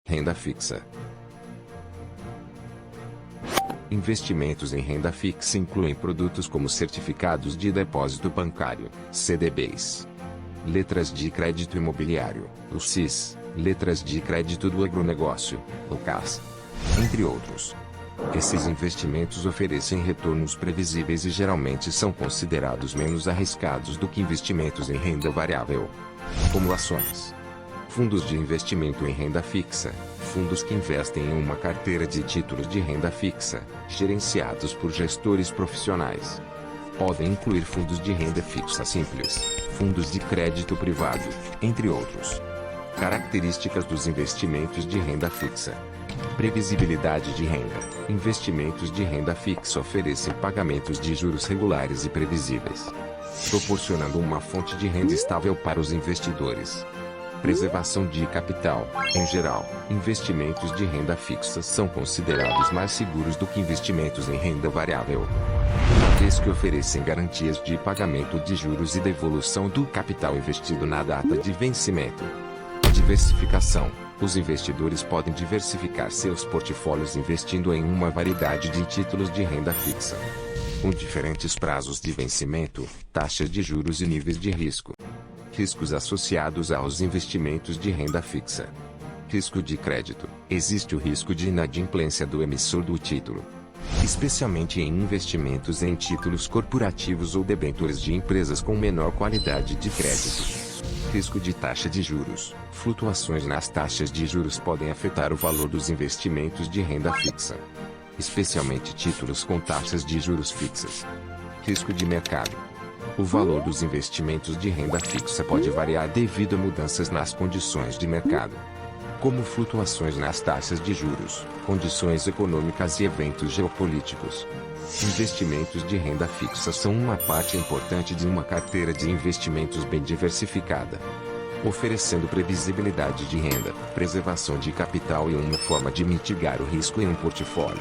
Renda fixa. Investimentos em renda fixa incluem produtos como certificados de depósito bancário, CDBs, letras de crédito imobiliário, LCIs, letras de crédito do agronegócio, LCAS, entre outros. Esses investimentos oferecem retornos previsíveis e geralmente são considerados menos arriscados do que investimentos em renda variável, como ações. Fundos de investimento em renda fixa, fundos que investem em uma carteira de títulos de renda fixa, gerenciados por gestores profissionais. Podem incluir fundos de renda fixa simples, fundos de crédito privado, entre outros. Características dos investimentos de renda fixa. Previsibilidade de renda. Investimentos de renda fixa oferecem pagamentos de juros regulares e previsíveis, proporcionando uma fonte de renda estável para os investidores. Preservação de capital. Em geral, investimentos de renda fixa são considerados mais seguros do que investimentos em renda variável, uma vez que oferecem garantias de pagamento de juros e devolução do capital investido na data de vencimento. Diversificação. Os investidores podem diversificar seus portfólios investindo em uma variedade de títulos de renda fixa, com diferentes prazos de vencimento, taxas de juros e níveis de risco. Riscos associados aos investimentos de renda fixa. Risco de crédito. Existe o risco de inadimplência do emissor do título, especialmente em investimentos em títulos corporativos ou debêntures de empresas com menor qualidade de crédito. Risco de taxa de juros. Flutuações nas taxas de juros podem afetar o valor dos investimentos de renda fixa, especialmente títulos com taxas de juros fixas. Risco de mercado. O valor dos investimentos de renda fixa pode variar devido a mudanças nas condições de mercado, como flutuações nas taxas de juros, condições econômicas e eventos geopolíticos. Investimentos de renda fixa são uma parte importante de uma carteira de investimentos bem diversificada, oferecendo previsibilidade de renda, preservação de capital e uma forma de mitigar o risco em um portfólio.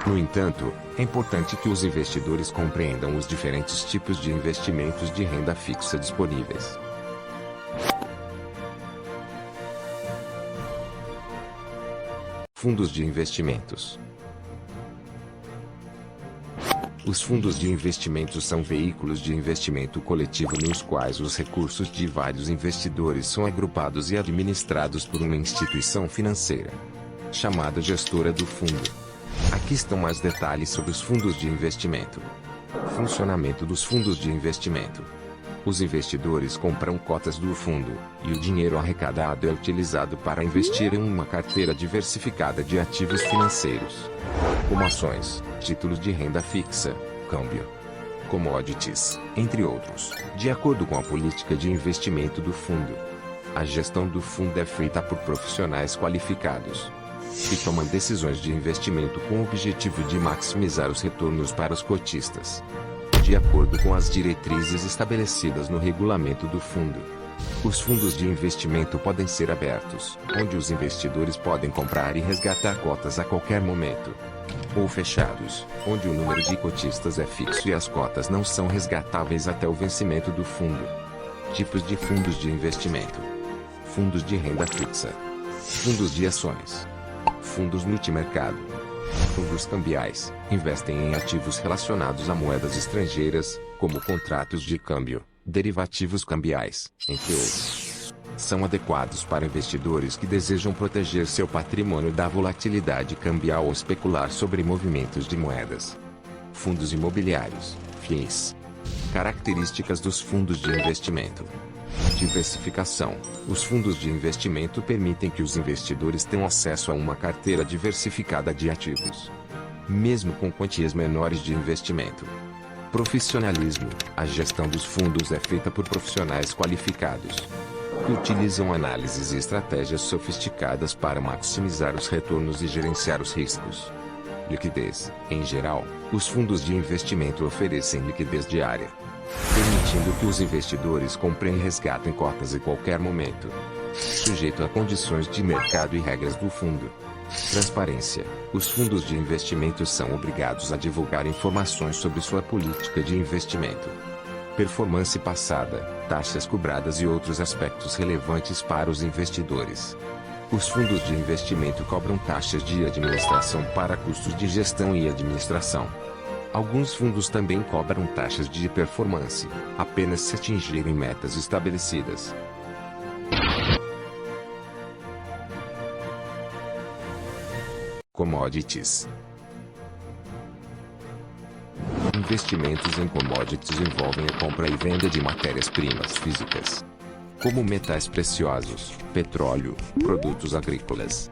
No entanto, é importante que os investidores compreendam os diferentes tipos de investimentos de renda fixa disponíveis. Fundos de investimentos. Os fundos de investimentos são veículos de investimento coletivo nos quais os recursos de vários investidores são agrupados e administrados por uma instituição financeira, chamada gestora do fundo. Aqui estão mais detalhes sobre os fundos de investimento. Funcionamento dos fundos de investimento. Os investidores compram cotas do fundo, e o dinheiro arrecadado é utilizado para investir em uma carteira diversificada de ativos financeiros, como ações, títulos de renda fixa, câmbio, commodities, entre outros, de acordo com a política de investimento do fundo. A gestão do fundo é feita por profissionais qualificados, que tomam decisões de investimento com o objetivo de maximizar os retornos para os cotistas, de acordo com as diretrizes estabelecidas no regulamento do fundo. Os fundos de investimento podem ser abertos, onde os investidores podem comprar e resgatar cotas a qualquer momento, ou fechados, onde o número de cotistas é fixo e as cotas não são resgatáveis até o vencimento do fundo. Tipos de fundos de investimento. Fundos de renda fixa. Fundos de ações. Fundos multimercado. Fundos cambiais. Investem em ativos relacionados a moedas estrangeiras, como contratos de câmbio, derivativos cambiais, entre outros. São adequados para investidores que desejam proteger seu patrimônio da volatilidade cambial ou especular sobre movimentos de moedas. Fundos imobiliários, FIIs. Características dos fundos de investimento. Diversificação. Os fundos de investimento permitem que os investidores tenham acesso a uma carteira diversificada de ativos, mesmo com quantias menores de investimento. Profissionalismo. A gestão dos fundos é feita por profissionais qualificados, que utilizam análises e estratégias sofisticadas para maximizar os retornos e gerenciar os riscos. Liquidez. Em geral, os fundos de investimento oferecem liquidez diária, permitindo que os investidores comprem e resgatem cotas em qualquer momento, sujeito a condições de mercado e regras do fundo. Transparência. Os fundos de investimento são obrigados a divulgar informações sobre sua política de investimento, performance passada, taxas cobradas e outros aspectos relevantes para os investidores. Os fundos de investimento cobram taxas de administração para custos de gestão e administração. Alguns fundos também cobram taxas de performance, apenas se atingirem metas estabelecidas. Commodities. Investimentos em commodities envolvem a compra e venda de matérias-primas físicas, como metais preciosos, petróleo, produtos agrícolas,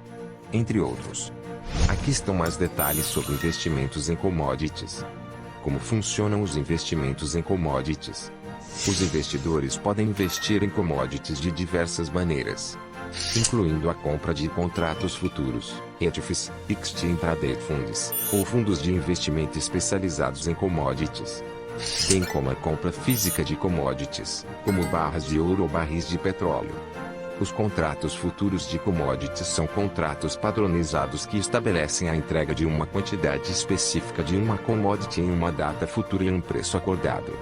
entre outros. Aqui estão mais detalhes sobre investimentos em commodities. Como funcionam os investimentos em commodities? Os investidores podem investir em commodities de diversas maneiras, incluindo a compra de contratos futuros, ETFs, Exchange Traded Funds, ou fundos de investimento especializados em commodities, bem como a compra física de commodities, como barras de ouro ou barris de petróleo. Os contratos futuros de commodities são contratos padronizados que estabelecem a entrega de uma quantidade específica de uma commodity em uma data futura e um preço acordado.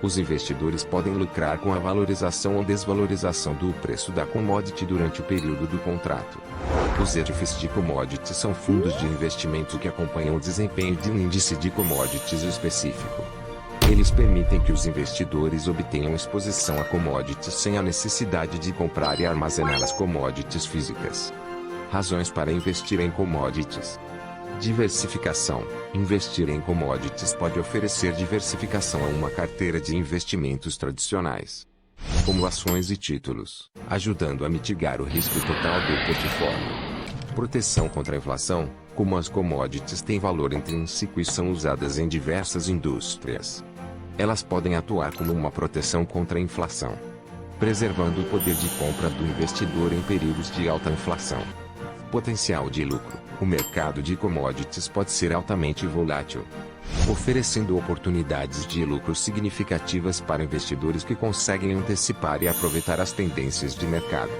Os investidores podem lucrar com a valorização ou desvalorização do preço da commodity durante o período do contrato. Os ETFs de commodities são fundos de investimento que acompanham o desempenho de um índice de commodities específico. Eles permitem que os investidores obtenham exposição a commodities sem a necessidade de comprar e armazenar as commodities físicas. Razões para investir em commodities. Diversificação. Investir em commodities pode oferecer diversificação a uma carteira de investimentos tradicionais, como ações e títulos, ajudando a mitigar o risco total do portfólio. Proteção contra a inflação. Como as commodities têm valor intrínseco e são usadas em diversas indústrias, elas podem atuar como uma proteção contra a inflação, preservando o poder de compra do investidor em períodos de alta inflação. Potencial de lucro. O mercado de commodities pode ser altamente volátil, oferecendo oportunidades de lucro significativas para investidores que conseguem antecipar e aproveitar as tendências de mercado.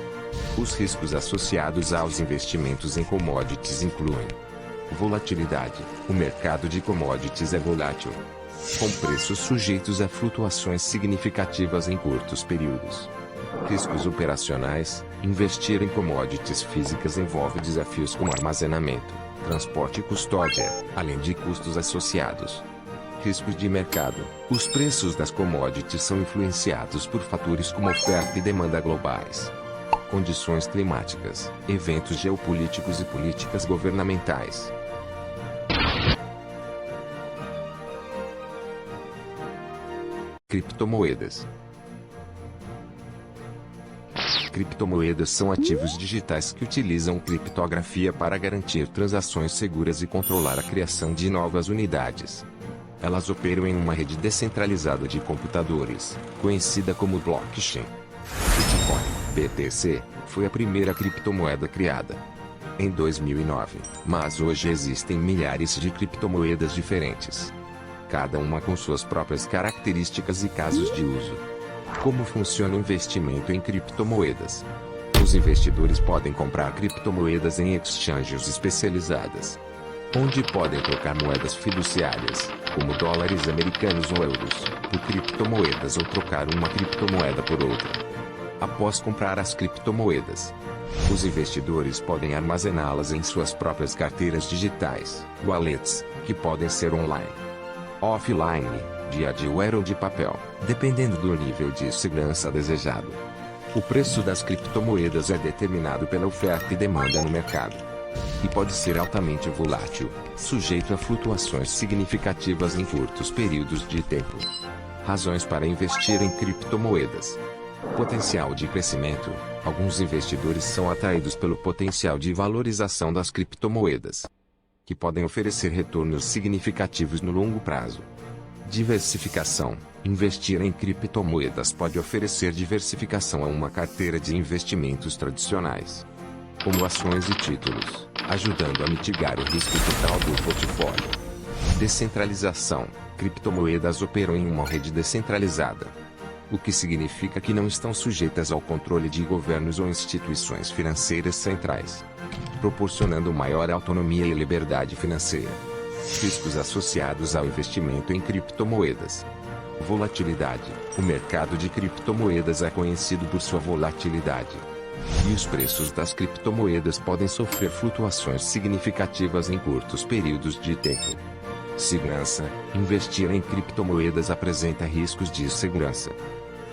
Os riscos associados aos investimentos em commodities incluem volatilidade. O mercado de commodities é volátil, com preços sujeitos a flutuações significativas em curtos períodos. Riscos operacionais. Investir em commodities físicas envolve desafios como armazenamento, transporte e custódia, além de custos associados. Riscos de mercado. Os preços das commodities são influenciados por fatores como oferta e demanda globais, condições climáticas, eventos geopolíticos e políticas governamentais. Criptomoedas. Criptomoedas são ativos digitais que utilizam criptografia para garantir transações seguras e controlar a criação de novas unidades. Elas operam em uma rede descentralizada de computadores, conhecida como blockchain. Bitcoin, BTC, foi a primeira criptomoeda criada em 2009, mas hoje existem milhares de criptomoedas diferentes, cada uma com suas próprias características e casos de uso. Como funciona o investimento em criptomoedas? Os investidores podem comprar criptomoedas em exchanges especializadas, onde podem trocar moedas fiduciárias, como dólares americanos ou euros, por criptomoedas ou trocar uma criptomoeda por outra. Após comprar as criptomoedas, os investidores podem armazená-las em suas próprias carteiras digitais, wallets, que podem ser online, offline, de hardware ou de papel, dependendo do nível de segurança desejado. O preço das criptomoedas é determinado pela oferta e demanda no mercado, e pode ser altamente volátil, sujeito a flutuações significativas em curtos períodos de tempo. Razões para investir em criptomoedas. Potencial de crescimento. Alguns investidores são atraídos pelo potencial de valorização das criptomoedas, que podem oferecer retornos significativos no longo prazo. Diversificação. Investir em criptomoedas pode oferecer diversificação a uma carteira de investimentos tradicionais, como ações e títulos, ajudando a mitigar o risco total do portfólio. Descentralização. Criptomoedas operam em uma rede descentralizada, o que significa que não estão sujeitas ao controle de governos ou instituições financeiras centrais, proporcionando maior autonomia e liberdade financeira. Riscos associados ao investimento em criptomoedas. Volatilidade. O mercado de criptomoedas é conhecido por sua volatilidade, E os preços das criptomoedas podem sofrer flutuações significativas em curtos períodos de tempo. Segurança: investir em criptomoedas apresenta riscos de segurança,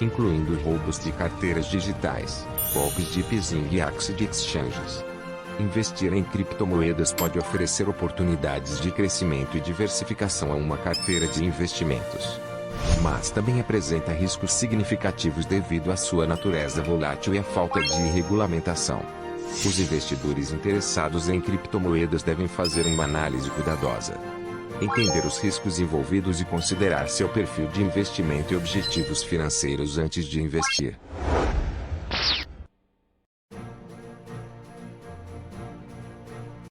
incluindo roubos de carteiras digitais, golpes de phishing e hacks de exchanges. Investir em criptomoedas pode oferecer oportunidades de crescimento e diversificação a uma carteira de investimentos, mas também apresenta riscos significativos devido à sua natureza volátil e à falta de regulamentação. Os investidores interessados em criptomoedas devem fazer uma análise cuidadosa, entender os riscos envolvidos e considerar seu perfil de investimento e objetivos financeiros antes de investir.